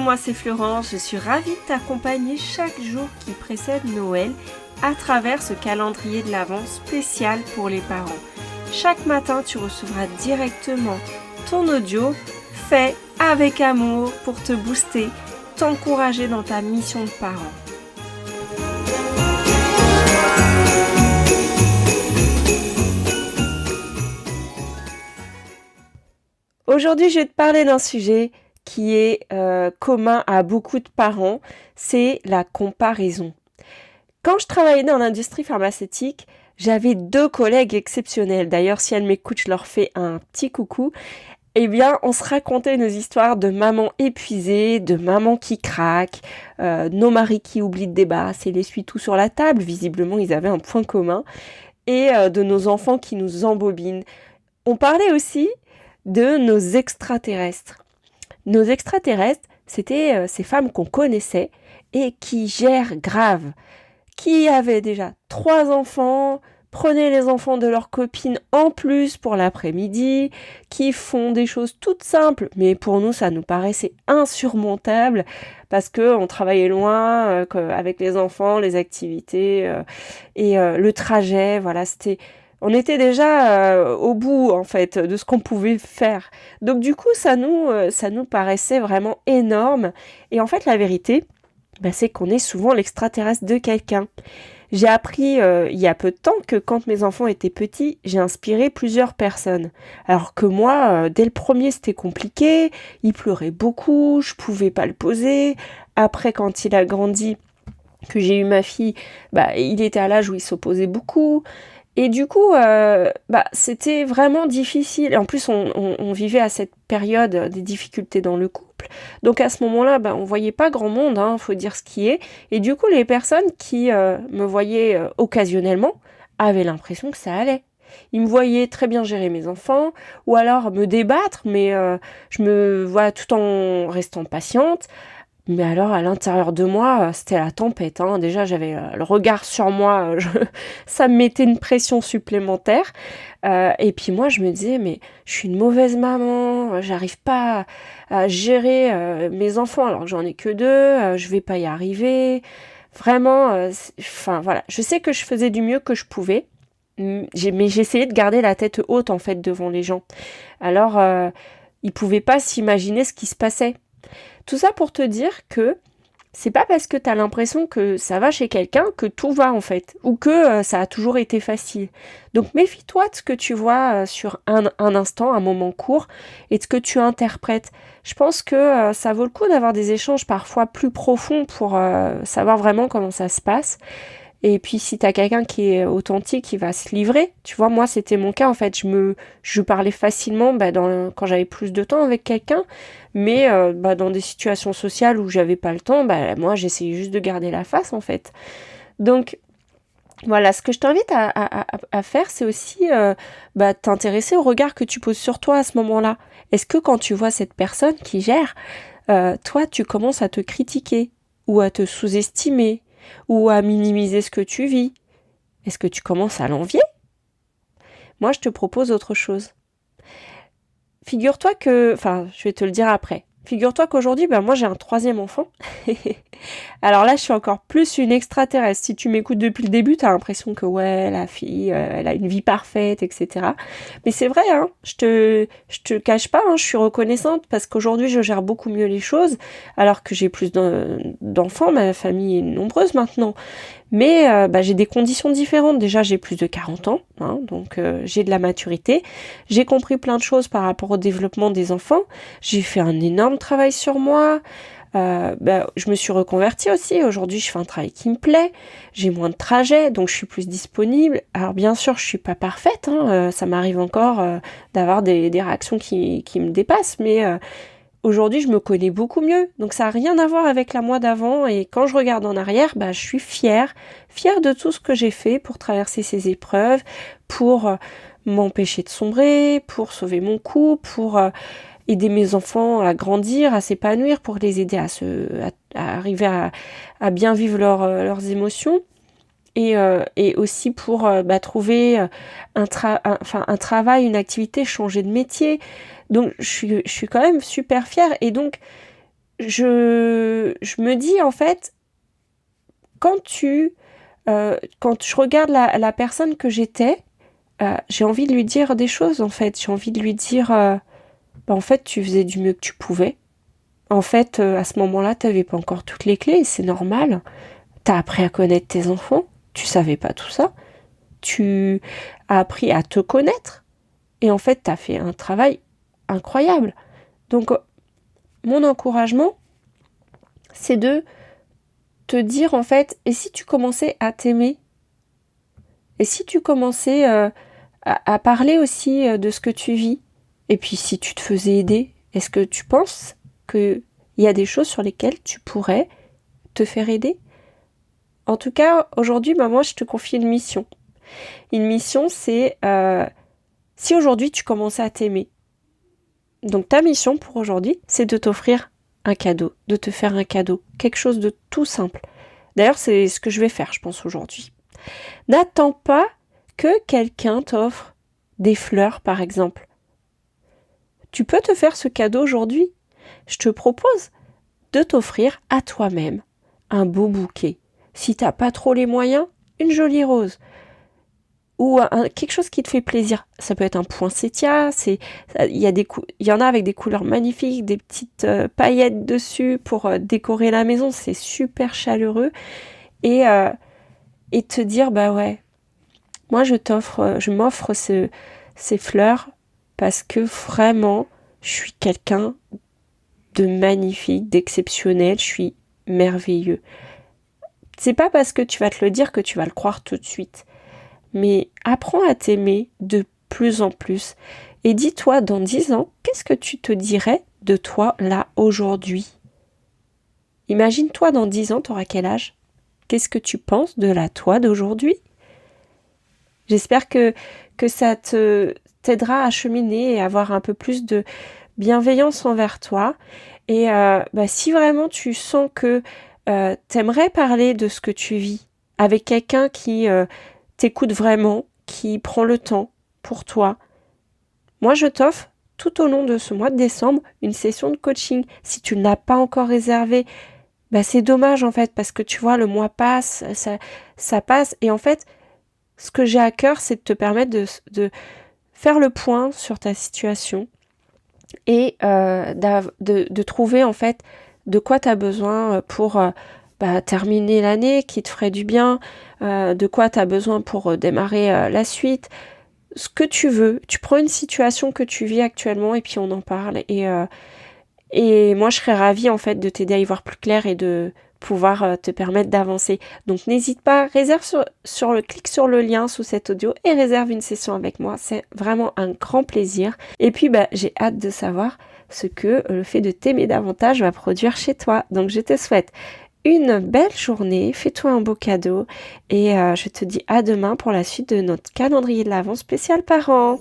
moi c'est Florence, je suis ravie de t'accompagner chaque jour qui précède Noël à travers ce calendrier de l'Avent spécial pour les parents. Chaque matin, tu recevras directement ton audio fait avec amour pour te booster, t'encourager dans ta mission de parent. Aujourd'hui, je vais te parler d'un sujet qui est commun à beaucoup de parents, c'est la comparaison. Quand je travaillais dans l'industrie pharmaceutique, j'avais 2 collègues exceptionnels. D'ailleurs, si elles m'écoutent, je leur fais un petit coucou. Eh bien, on se racontait nos histoires de mamans épuisées, de mamans qui craquent, nos maris qui oublient de débarrasser l'essuie-tout sur la table. Visiblement, ils avaient un point commun. Et de nos enfants qui nous embobinent. On parlait aussi de nos extraterrestres. Nos extraterrestres, c'était ces femmes qu'on connaissait et qui gèrent grave, qui avaient déjà 3 enfants, prenaient les enfants de leurs copines en plus pour l'après-midi, qui font des choses toutes simples, mais pour nous, ça nous paraissait insurmontable parce qu'on travaillait loin avec les enfants, les activités et le trajet, voilà, on était déjà au bout, en fait, de ce qu'on pouvait faire. Donc, du coup, ça nous paraissait vraiment énorme. Et en fait, la vérité, c'est qu'on est souvent l'extraterrestre de quelqu'un. J'ai appris il y a peu de temps que quand mes enfants étaient petits, j'ai inspiré plusieurs personnes. Alors que moi, dès le premier, c'était compliqué. Il pleurait beaucoup, je pouvais pas le poser. Après, quand il a grandi, que j'ai eu ma fille, il était à l'âge où il s'opposait beaucoup. Et du coup, c'était vraiment difficile. Et en plus, on vivait à cette période des difficultés dans le couple. Donc à ce moment-là, on voyait pas grand monde, faut dire ce qui est. Et du coup, les personnes qui me voyaient occasionnellement avaient l'impression que ça allait. Ils me voyaient très bien gérer mes enfants, ou alors me débattre, mais je me vois tout en restant patiente. Mais alors, à l'intérieur de moi, c'était la tempête. Déjà, j'avais le regard sur moi, ça me mettait une pression supplémentaire. Et puis moi, je me disais, mais je suis une mauvaise maman, j'arrive pas à gérer mes enfants alors que j'en ai que 2, je vais pas y arriver. Vraiment, voilà. Je sais que je faisais du mieux que je pouvais, mais j'essayais de garder la tête haute, en fait, devant les gens. Alors, ils pouvaient pas s'imaginer ce qui se passait. Tout ça pour te dire que c'est pas parce que t'as l'impression que ça va chez quelqu'un que tout va en fait, ou que ça a toujours été facile. Donc méfie-toi de ce que tu vois sur un instant, un moment court, et de ce que tu interprètes. Je pense que ça vaut le coup d'avoir des échanges parfois plus profonds pour savoir vraiment comment ça se passe. Et puis si t'as quelqu'un qui est authentique, il va se livrer. Tu vois, moi c'était mon cas en fait. Je parlais facilement quand j'avais plus de temps avec quelqu'un, mais dans des situations sociales où j'avais pas le temps, moi j'essayais juste de garder la face en fait. Donc voilà, ce que je t'invite à faire, c'est aussi t'intéresser au regard que tu poses sur toi à ce moment-là. Est-ce que quand tu vois cette personne qui gère, toi tu commences à te critiquer ou à te sous-estimer ou à minimiser ce que tu vis? Est-ce que tu commences à l'envier? Moi, je te propose autre chose. Figure-toi que... je vais te le dire après. Figure-toi qu'aujourd'hui, moi, j'ai un 3e enfant. Alors là, je suis encore plus une extraterrestre. Si tu m'écoutes depuis le début, t'as l'impression que, ouais, la fille, elle a une vie parfaite, etc. Mais c'est vrai, je te cache pas, je suis reconnaissante parce qu'aujourd'hui, je gère beaucoup mieux les choses, alors que j'ai plus d'enfants, ma famille est nombreuse maintenant. Mais j'ai des conditions différentes. Déjà, j'ai plus de 40 ans, donc j'ai de la maturité. J'ai compris plein de choses par rapport au développement des enfants. J'ai fait un énorme travail sur moi. Je me suis reconvertie aussi. Aujourd'hui, je fais un travail qui me plaît. J'ai moins de trajets, donc je suis plus disponible. Alors bien sûr, je suis pas parfaite. Ça m'arrive encore d'avoir des réactions qui me dépassent, mais aujourd'hui, je me connais beaucoup mieux. Donc ça n'a rien à voir avec la moi d'avant. Et quand je regarde en arrière, je suis fière de tout ce que j'ai fait pour traverser ces épreuves, pour m'empêcher de sombrer, pour sauver mon couple, pour aider mes enfants à grandir, à s'épanouir, pour les aider à arriver à bien vivre leurs émotions. Et aussi pour trouver un travail, une activité, changer de métier. Donc je suis quand même super fière. Et donc je me dis en fait, quand je regarde la personne que j'étais, j'ai envie de lui dire des choses en fait. J'ai envie de lui dire, en fait, tu faisais du mieux que tu pouvais. En fait, à ce moment-là, tu n'avais pas encore toutes les clés, et c'est normal. Tu as appris à connaître tes enfants, tu savais pas tout ça. Tu as appris à te connaître, et en fait, tu as fait un travail incroyable. Donc, mon encouragement, c'est de te dire en fait, et si tu commençais à t'aimer? Et si tu commençais à parler aussi de ce que tu vis? Et puis si tu te faisais aider, est-ce que tu penses qu'il y a des choses sur lesquelles tu pourrais te faire aider? En tout cas, aujourd'hui, moi, je te confie une mission. Une mission, c'est si aujourd'hui tu commençais à t'aimer. Donc ta mission pour aujourd'hui, c'est de t'offrir un cadeau, de te faire un cadeau, quelque chose de tout simple. D'ailleurs, c'est ce que je vais faire, je pense, aujourd'hui. N'attends pas que quelqu'un t'offre des fleurs, par exemple. Tu peux te faire ce cadeau aujourd'hui. Je te propose de t'offrir à toi-même un beau bouquet. Si t'as pas trop les moyens, une jolie rose. Ou quelque chose qui te fait plaisir. Ça peut être un poinsettia, il y en a avec des couleurs magnifiques, des petites paillettes dessus pour décorer la maison, c'est super chaleureux. Et te dire, bah ouais, moi je m'offre ces fleurs parce que vraiment, je suis quelqu'un de magnifique, d'exceptionnel, je suis merveilleux. C'est pas parce que tu vas te le dire que tu vas le croire tout de suite. Mais apprends à t'aimer de plus en plus. Et dis-toi, dans 10 ans, qu'est-ce que tu te dirais de toi, là, aujourd'hui? Imagine-toi, dans 10 ans, tu auras quel âge? Qu'est-ce que tu penses de la toi d'aujourd'hui? J'espère que ça t'aidera à cheminer et à avoir un peu plus de bienveillance envers toi. Et si vraiment tu sens que t'aimerais parler de ce que tu vis avec quelqu'un qui t'écoute vraiment, qui prend le temps pour toi, moi je t'offre tout au long de ce mois de décembre une session de coaching. Si tu ne l'as pas encore réservée, c'est dommage en fait, parce que tu vois, le mois passe, ça passe, et en fait, ce que j'ai à cœur, c'est de te permettre de faire le point sur ta situation et de trouver en fait de quoi tu as besoin pour terminer l'année, qui te ferait du bien, de quoi tu as besoin pour démarrer la suite, ce que tu veux. Tu prends une situation que tu vis actuellement et puis on en parle. Et moi, je serais ravie en fait de t'aider à y voir plus clair et de pouvoir te permettre d'avancer. Donc n'hésite pas, clique sur le lien sous cet audio et réserve une session avec moi. C'est vraiment un grand plaisir. Et puis j'ai hâte de savoir ce que le fait de t'aimer davantage va produire chez toi. Donc je te souhaite une belle journée, fais-toi un beau cadeau et je te dis à demain pour la suite de notre calendrier de l'Avent spécial parents.